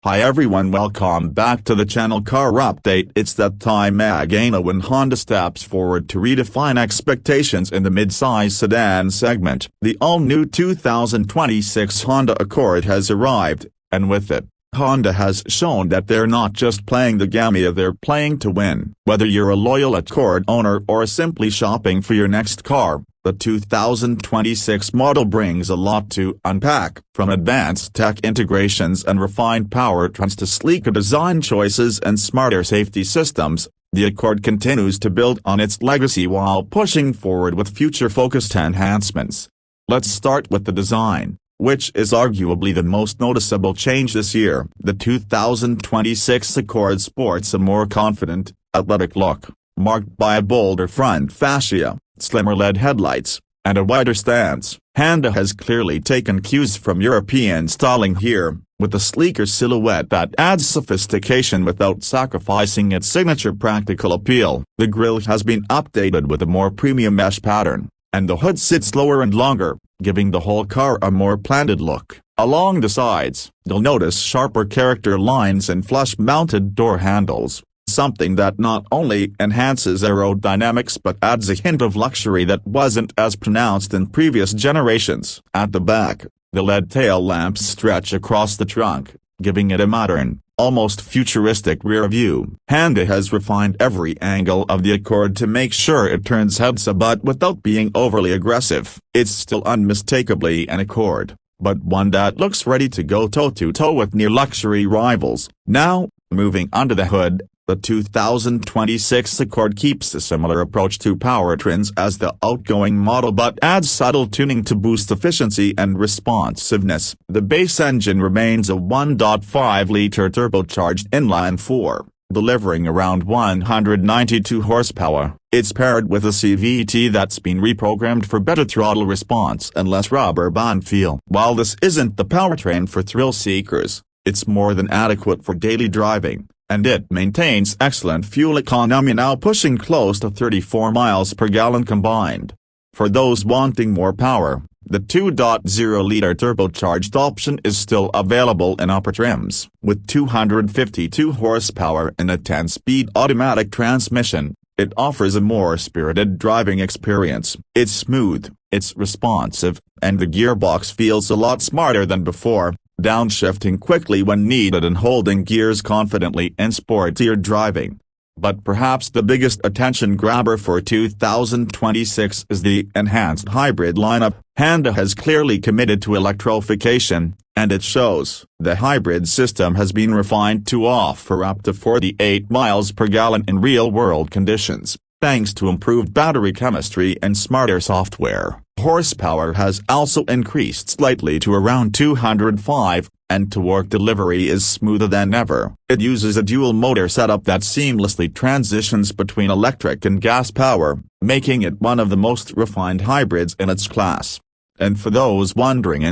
Hi everyone, welcome back to the channel Car Update. It's that time again when Honda steps forward to redefine expectations in the midsize sedan segment. The all-new 2026 Honda Accord has arrived, and with it, Honda has shown that they're not just playing the game, they're playing to win. Whether you're a loyal Accord owner or simply shopping for your next car, the 2026 model brings a lot to unpack. From advanced tech integrations and refined powertrains to sleeker design choices and smarter safety systems, the Accord continues to build on its legacy while pushing forward with future-focused enhancements. Let's start with the design, which is arguably the most noticeable change this year. The 2026 Accord sports a more confident, athletic look, marked by a bolder front fascia, slimmer LED headlights, and a wider stance. Honda has clearly taken cues from European styling here, with a sleeker silhouette that adds sophistication without sacrificing its signature practical appeal. The grille has been updated with a more premium mesh pattern, and the hood sits lower and longer, giving the whole car a more planted look. Along the sides, you'll notice sharper character lines and flush-mounted door handles, something that not only enhances aerodynamics but adds a hint of luxury that wasn't as pronounced in previous generations. At the back, the LED tail lamps stretch across the trunk, giving it a modern, almost futuristic rear view. Honda has refined every angle of the Accord to make sure it turns heads but without being overly aggressive. It's still unmistakably an Accord, but one that looks ready to go toe-to-toe with near-luxury rivals. Now, moving under the hood, the 2026 Accord keeps a similar approach to powertrains as the outgoing model but adds subtle tuning to boost efficiency and responsiveness. The base engine remains a 1.5-liter turbocharged inline-4, delivering around 192 horsepower. It's paired with a CVT that's been reprogrammed for better throttle response and less rubber band feel. While this isn't the powertrain for thrill seekers, it's more than adequate for daily driving, and it maintains excellent fuel economy, now pushing close to 34 miles per gallon combined. For those wanting more power, the 2.0-liter turbocharged option is still available in upper trims. With 252 horsepower and a 10-speed automatic transmission, it offers a more spirited driving experience. It's smooth, it's responsive, and the gearbox feels a lot smarter than before, downshifting quickly when needed and holding gears confidently in sportier driving. But perhaps the biggest attention grabber for 2026 is the enhanced hybrid lineup. Honda has clearly committed to electrification, and it shows. The hybrid system has been refined to offer up to 48 miles per gallon in real-world conditions, thanks to improved battery chemistry and smarter software. Horsepower has also increased slightly to around 205, and torque delivery is smoother than ever. It uses a dual-motor setup that seamlessly transitions between electric and gas power, making it one of the most refined hybrids in its class. And for those wondering,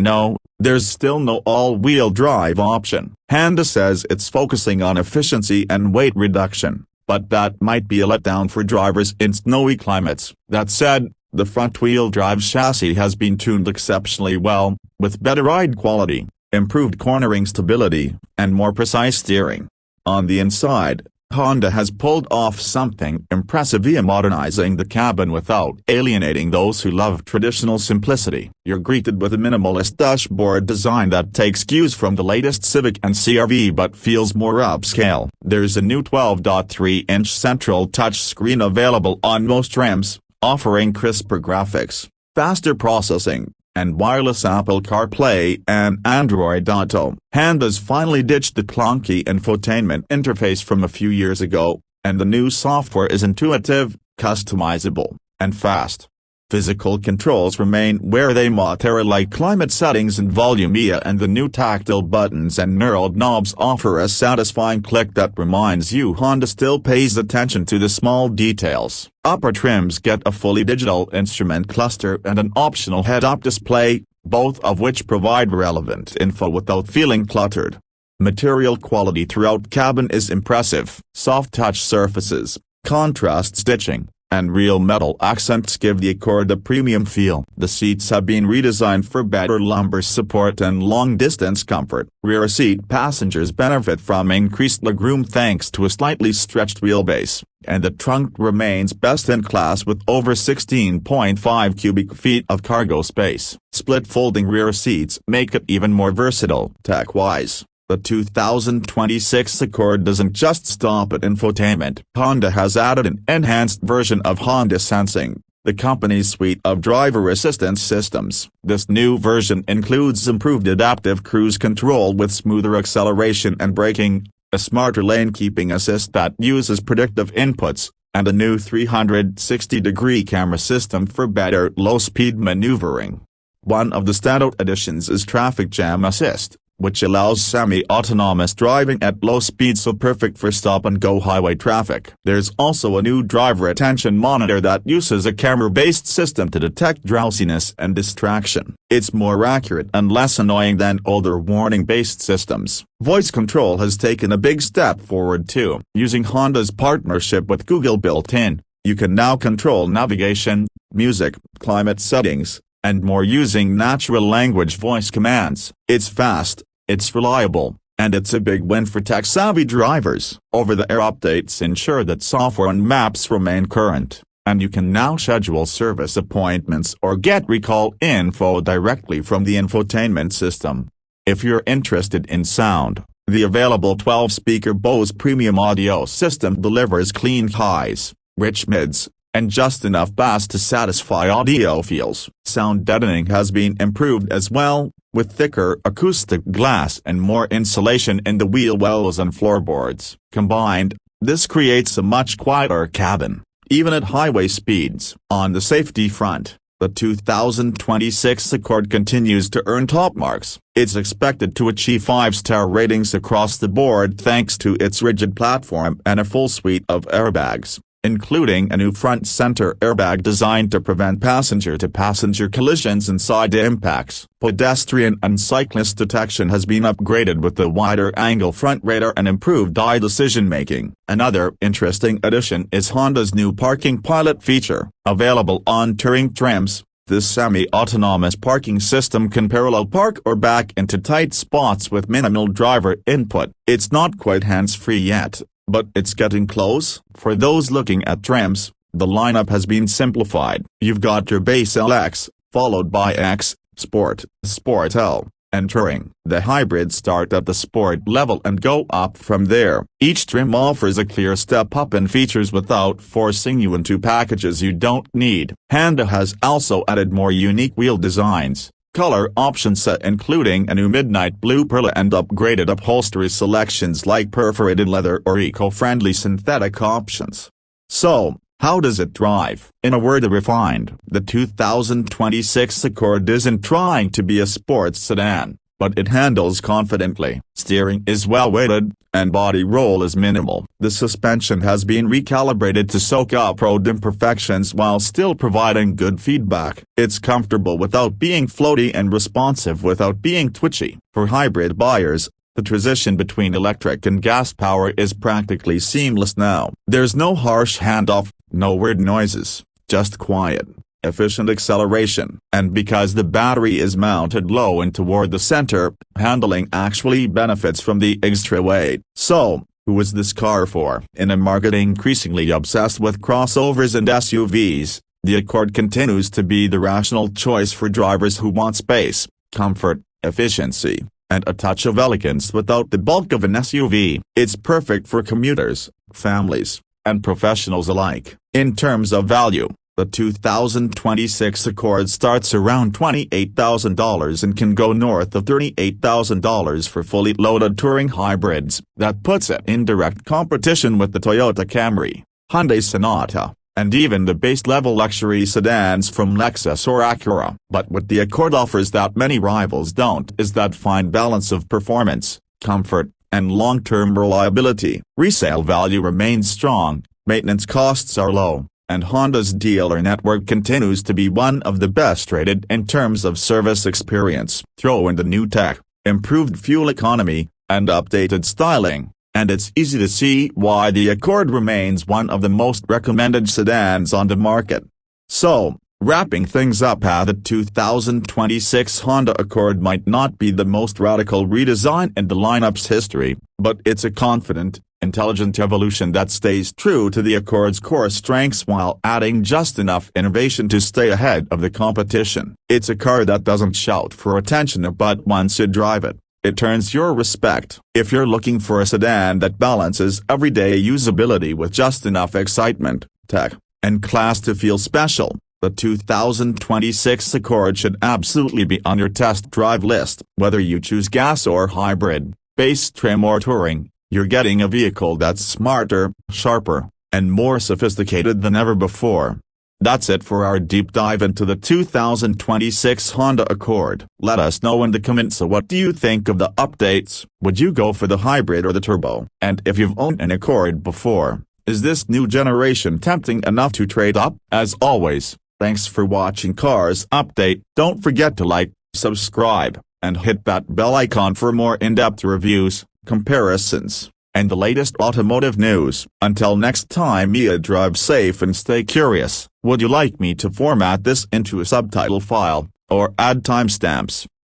there's still no all-wheel drive option. Honda says it's focusing on efficiency and weight reduction, but that might be a letdown for drivers in snowy climates. That said, the front-wheel drive chassis has been tuned exceptionally well, with better ride quality, improved cornering stability, and more precise steering. On the inside, Honda has pulled off something impressive via modernizing the cabin without alienating those who love traditional simplicity. You're greeted with a minimalist dashboard design that takes cues from the latest Civic and CR-V but feels more upscale. There's a new 12.3-inch central touchscreen available on most trims, offering crisper graphics, faster processing, and wireless Apple CarPlay and Android Auto. Honda's finally ditched the clunky infotainment interface from a few years ago, and the new software is intuitive, customizable, and fast. Physical controls remain where they matter, like climate settings and volume, and the new tactile buttons and knurled knobs offer a satisfying click that reminds you Honda still pays attention to the small details. Upper trims get a fully digital instrument cluster and an optional head-up display, both of which provide relevant info without feeling cluttered. Material quality throughout cabin is impressive. Soft touch surfaces, contrast stitching, and real metal accents give the Accord a premium feel. The seats have been redesigned for better lumbar support and long-distance comfort. Rear seat passengers benefit from increased legroom thanks to a slightly stretched wheelbase, and the trunk remains best in class with over 16.5 cubic feet of cargo space. Split folding rear seats make it even more versatile. Tech-wise, the 2026 Accord doesn't just stop at infotainment. Honda has added an enhanced version of Honda Sensing, the company's suite of driver assistance systems. This new version includes improved adaptive cruise control with smoother acceleration and braking, a smarter lane-keeping assist that uses predictive inputs, and a new 360-degree camera system for better low-speed maneuvering. One of the standout additions is Traffic Jam Assist, which allows semi-autonomous driving at low speed, so perfect for stop-and-go highway traffic. There's also a new driver attention monitor that uses a camera-based system to detect drowsiness and distraction. It's more accurate and less annoying than older warning-based systems. Voice control has taken a big step forward too. Using Honda's partnership with Google built-in, you can now control navigation, music, climate settings, and more using natural language voice commands. It's fast, it's reliable, and it's a big win for tech-savvy drivers. Over-the-air updates ensure that software and maps remain current, and you can now schedule service appointments or get recall info directly from the infotainment system. If you're interested in sound, the available 12-speaker Bose premium audio system delivers clean highs, rich mids, and just enough bass to satisfy audiophiles. Sound deadening has been improved as well, with thicker acoustic glass and more insulation in the wheel wells and floorboards. Combined, this creates a much quieter cabin, even at highway speeds. On the safety front, the 2026 Accord continues to earn top marks. It's expected to achieve 5-star ratings across the board thanks to its rigid platform and a full suite of airbags, including a new front center airbag designed to prevent passenger-to-passenger collisions and side impacts. Pedestrian and cyclist detection has been upgraded with the wider-angle front radar and improved eye decision-making. Another interesting addition is Honda's new Parking Pilot feature. Available on touring trims, this semi-autonomous parking system can parallel park or back into tight spots with minimal driver input. It's not quite hands-free yet, but it's getting close. For those looking at trims, the lineup has been simplified. You've got your base LX, followed by X, Sport, Sport L, and Touring. The hybrids start at the Sport level and go up from there. Each trim offers a clear step up in features without forcing you into packages you don't need. Honda has also added more unique wheel designs, color option set including a new midnight blue pearl and upgraded upholstery selections like perforated leather or eco-friendly synthetic options. So, how does it drive? In a word, refined. The 2026 Accord isn't trying to be a sports sedan, but it handles confidently. Steering is well-weighted, and body roll is minimal. The suspension has been recalibrated to soak up road imperfections while still providing good feedback. It's comfortable without being floaty and responsive without being twitchy. For hybrid buyers, the transition between electric and gas power is practically seamless now. There's no harsh handoff, no weird noises, just quiet, efficient acceleration. And because the battery is mounted low and toward the center, handling actually benefits from the extra weight. So, who is this car for? In a market increasingly obsessed with crossovers and SUVs, the Accord continues to be the rational choice for drivers who want space, comfort, efficiency, and a touch of elegance without the bulk of an SUV. It's perfect for commuters, families, and professionals alike. In terms of value, the 2026 Accord starts around $28,000 and can go north of $38,000 for fully loaded touring hybrids. That puts it in direct competition with the Toyota Camry, Hyundai Sonata, and even the base-level luxury sedans from Lexus or Acura. But what the Accord offers that many rivals don't is that fine balance of performance, comfort, and long-term reliability. Resale value remains strong, maintenance costs are low, and Honda's dealer network continues to be one of the best rated in terms of service experience. Throw in the new tech, improved fuel economy, and updated styling, and it's easy to see why the Accord remains one of the most recommended sedans on the market. So, wrapping things up, the 2026 Honda Accord might not be the most radical redesign in the lineup's history, but it's a confident, intelligent evolution that stays true to the Accord's core strengths while adding just enough innovation to stay ahead of the competition. It's a car that doesn't shout for attention, but once you drive it, it earns your respect. If you're looking for a sedan that balances everyday usability with just enough excitement, tech, and class to feel special, the 2026 Accord should absolutely be on your test drive list. Whether you choose gas or hybrid, base trim or touring, you're getting a vehicle that's smarter, sharper, and more sophisticated than ever before. That's it for our deep dive into the 2026 Honda Accord. Let us know in the comments, so what do you think of the updates? Would you go for the hybrid or the turbo? And if you've owned an Accord before, is this new generation tempting enough to trade up? As always, thanks for watching Cars Update. Don't forget to like, subscribe, and hit that bell icon for more in-depth reviews, comparisons, and the latest automotive news. Until next time, drive safe and stay curious. Would you like me to format this into a subtitle file, or add timestamps?